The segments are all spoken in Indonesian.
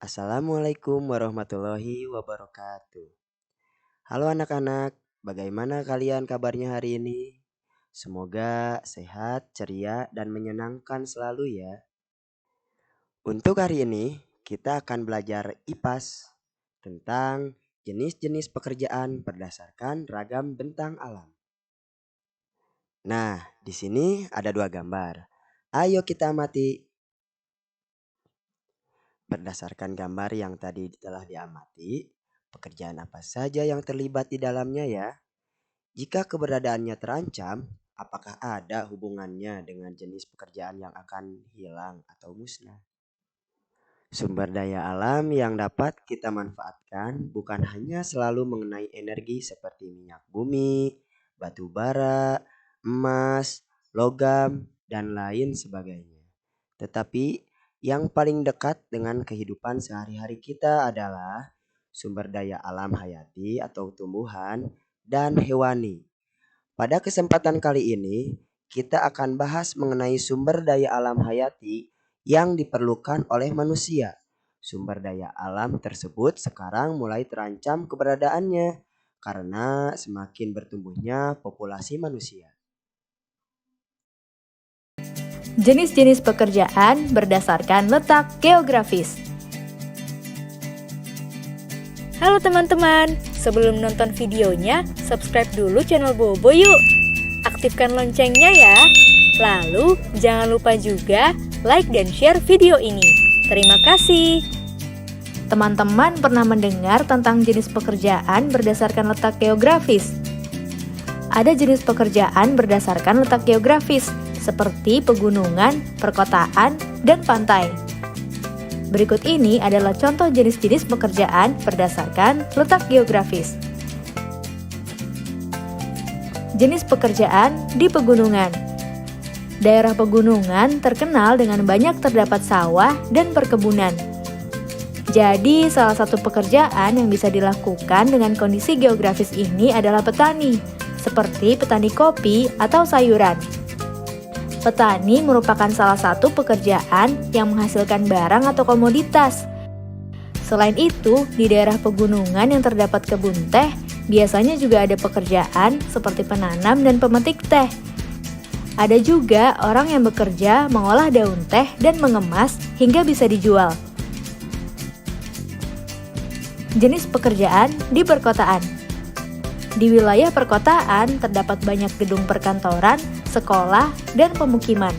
Assalamualaikum warahmatullahi wabarakatuh. Halo anak-anak, bagaimana kalian kabarnya hari ini? Semoga sehat, ceria, dan menyenangkan selalu ya. Untuk hari ini, kita akan belajar IPAS tentang jenis-jenis pekerjaan berdasarkan ragam bentang alam. Nah, di sini ada dua gambar. Ayo kita amati. Berdasarkan gambar yang tadi telah diamati, pekerjaan apa saja yang terlibat di dalamnya ya? Jika keberadaannya terancam, apakah ada hubungannya dengan jenis pekerjaan yang akan hilang atau musnah? Sumber daya alam yang dapat kita manfaatkan bukan hanya selalu mengenai energi seperti minyak bumi, batu bara, emas, logam, dan lain sebagainya. Tetapi yang paling dekat dengan kehidupan sehari-hari kita adalah sumber daya alam hayati atau tumbuhan dan hewani. Pada kesempatan kali ini, kita akan bahas mengenai sumber daya alam hayati yang diperlukan oleh manusia. Sumber daya alam tersebut sekarang mulai terancam keberadaannya karena semakin bertumbuhnya populasi manusia. Jenis-jenis pekerjaan berdasarkan letak geografis. Halo teman-teman, sebelum nonton videonya, subscribe dulu channel Bobo yuk. Aktifkan loncengnya ya. Lalu, jangan lupa juga like dan share video ini. Terima kasih. Teman-teman pernah mendengar tentang jenis pekerjaan berdasarkan letak geografis? Ada jenis pekerjaan berdasarkan letak geografis, seperti pegunungan, perkotaan, dan pantai. Berikut ini adalah contoh jenis-jenis pekerjaan berdasarkan letak geografis. Jenis pekerjaan di pegunungan. Daerah pegunungan terkenal dengan banyak terdapat sawah dan perkebunan. Jadi, salah satu pekerjaan yang bisa dilakukan dengan kondisi geografis ini adalah petani, seperti petani kopi atau sayuran. Petani merupakan salah satu pekerjaan yang menghasilkan barang atau komoditas. Selain itu, di daerah pegunungan yang terdapat kebun teh, biasanya juga ada pekerjaan seperti penanam dan pemetik teh. Ada juga orang yang bekerja mengolah daun teh dan mengemas hingga bisa dijual. Jenis pekerjaan di perkotaan. Di wilayah perkotaan terdapat banyak gedung perkantoran, sekolah, dan pemukiman.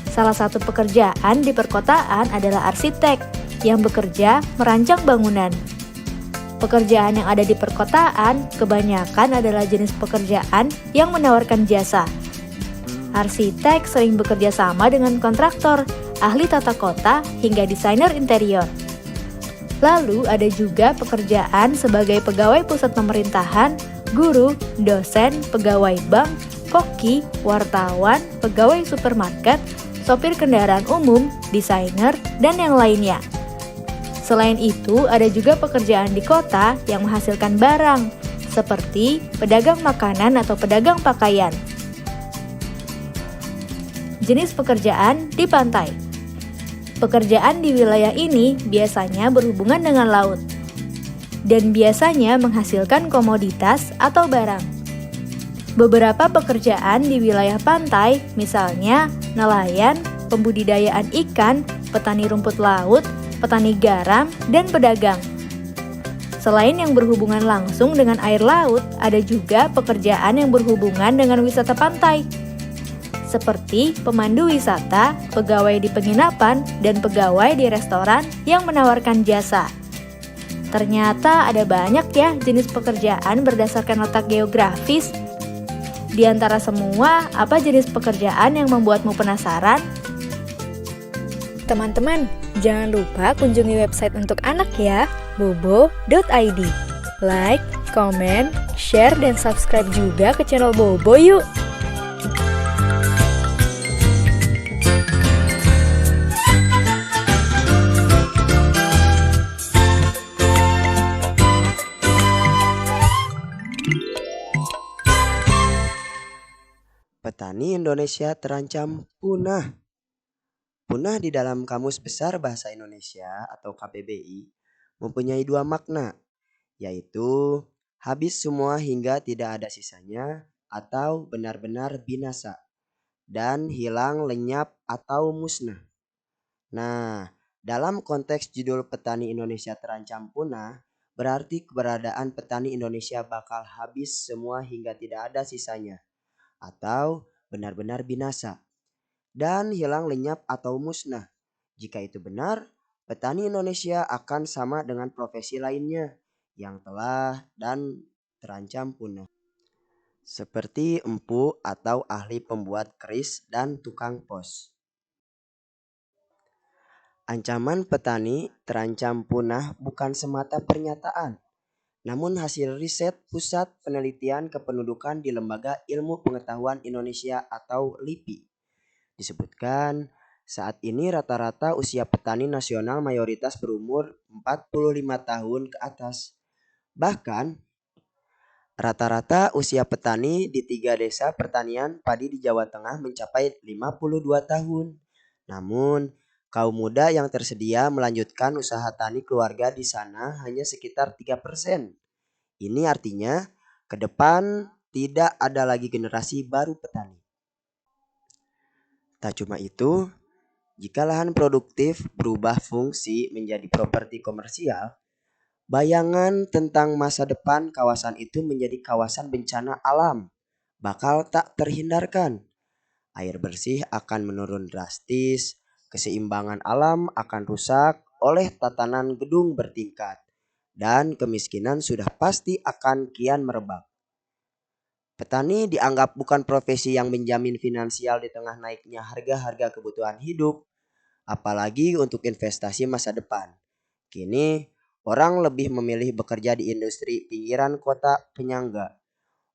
Salah satu pekerjaan di perkotaan adalah arsitek yang bekerja merancang bangunan. Pekerjaan yang ada di perkotaan kebanyakan adalah jenis pekerjaan yang menawarkan jasa. Arsitek sering bekerja sama dengan kontraktor, ahli tata kota, hingga desainer interior. Lalu ada juga pekerjaan sebagai pegawai pusat pemerintahan, guru, dosen, pegawai bank, koki, wartawan, pegawai supermarket, sopir kendaraan umum, desainer, dan yang lainnya. Selain itu, ada juga pekerjaan di kota yang menghasilkan barang, seperti pedagang makanan atau pedagang pakaian. Jenis pekerjaan di pantai. Pekerjaan di wilayah ini biasanya berhubungan dengan laut dan biasanya menghasilkan komoditas atau barang. Beberapa pekerjaan di wilayah pantai, misalnya nelayan, pembudidayaan ikan, petani rumput laut, petani garam, dan pedagang. Selain yang berhubungan langsung dengan air laut, ada juga pekerjaan yang berhubungan dengan wisata pantai, seperti pemandu wisata, pegawai di penginapan, dan pegawai di restoran yang menawarkan jasa. Ternyata ada banyak ya jenis pekerjaan berdasarkan letak geografis. Di antara semua, apa jenis pekerjaan yang membuatmu penasaran? Teman-teman, jangan lupa kunjungi website untuk anak ya, bobo.id. Like, komen, share, dan subscribe juga ke channel Bobo yuk! Petani Indonesia terancam punah. Punah di dalam Kamus Besar Bahasa Indonesia atau KBBI mempunyai dua makna, yaitu habis semua hingga tidak ada sisanya atau benar-benar binasa dan hilang lenyap atau musnah. Nah, dalam konteks judul petani Indonesia terancam punah, berarti keberadaan petani Indonesia bakal habis semua hingga tidak ada sisanya atau benar-benar binasa dan hilang lenyap atau musnah. Jika itu benar, petani Indonesia akan sama dengan profesi lainnya yang telah dan terancam punah, seperti empu atau ahli pembuat keris dan tukang pos. Ancaman petani terancam punah bukan semata pernyataan, namun hasil riset Pusat Penelitian Kependudukan di Lembaga Ilmu Pengetahuan Indonesia atau LIPI. Disebutkan, saat ini rata-rata usia petani nasional mayoritas berumur 45 tahun ke atas. Bahkan, rata-rata usia petani di 3 desa pertanian padi di Jawa Tengah mencapai 52 tahun. Namun, kaum muda yang tersedia melanjutkan usaha tani keluarga di sana hanya sekitar 3%. Ini artinya, ke depan tidak ada lagi generasi baru petani. Tak cuma itu, jika lahan produktif berubah fungsi menjadi properti komersial, bayangan tentang masa depan kawasan itu menjadi kawasan bencana alam bakal tak terhindarkan. Air bersih akan menurun drastis, keseimbangan alam akan rusak oleh tatanan gedung bertingkat, dan kemiskinan sudah pasti akan kian merebak. Petani dianggap bukan profesi yang menjamin finansial di tengah naiknya harga-harga kebutuhan hidup, apalagi untuk investasi masa depan. Kini, orang lebih memilih bekerja di industri pinggiran kota penyangga.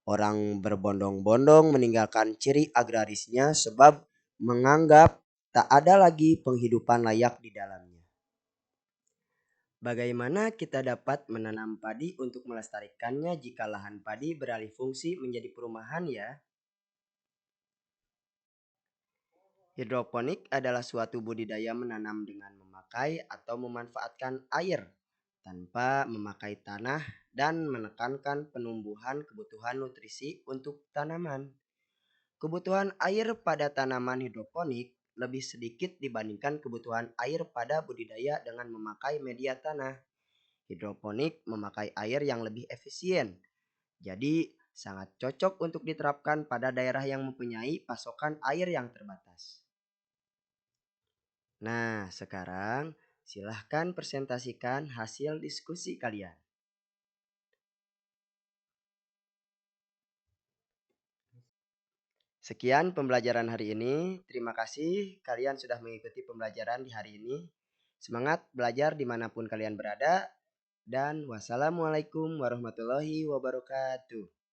Orang berbondong-bondong meninggalkan ciri agrarisnya sebab menganggap tak ada lagi penghidupan layak di dalamnya. Bagaimana kita dapat menanam padi untuk melestarikannya jika lahan padi beralih fungsi menjadi perumahan ya? Hidroponik adalah suatu budidaya menanam dengan memakai atau memanfaatkan air tanpa memakai tanah dan menekankan penumbuhan kebutuhan nutrisi untuk tanaman. Kebutuhan air pada tanaman hidroponik lebih sedikit dibandingkan kebutuhan air pada budidaya dengan memakai media tanah. Hidroponik memakai air yang lebih efisien, jadi sangat cocok untuk diterapkan pada daerah yang mempunyai pasokan air yang terbatas. Nah, sekarang silahkan presentasikan hasil diskusi kalian. Sekian pembelajaran hari ini. Terima kasih kalian sudah mengikuti pembelajaran di hari ini. Semangat belajar dimanapun kalian berada. Dan wassalamualaikum warahmatullahi wabarakatuh.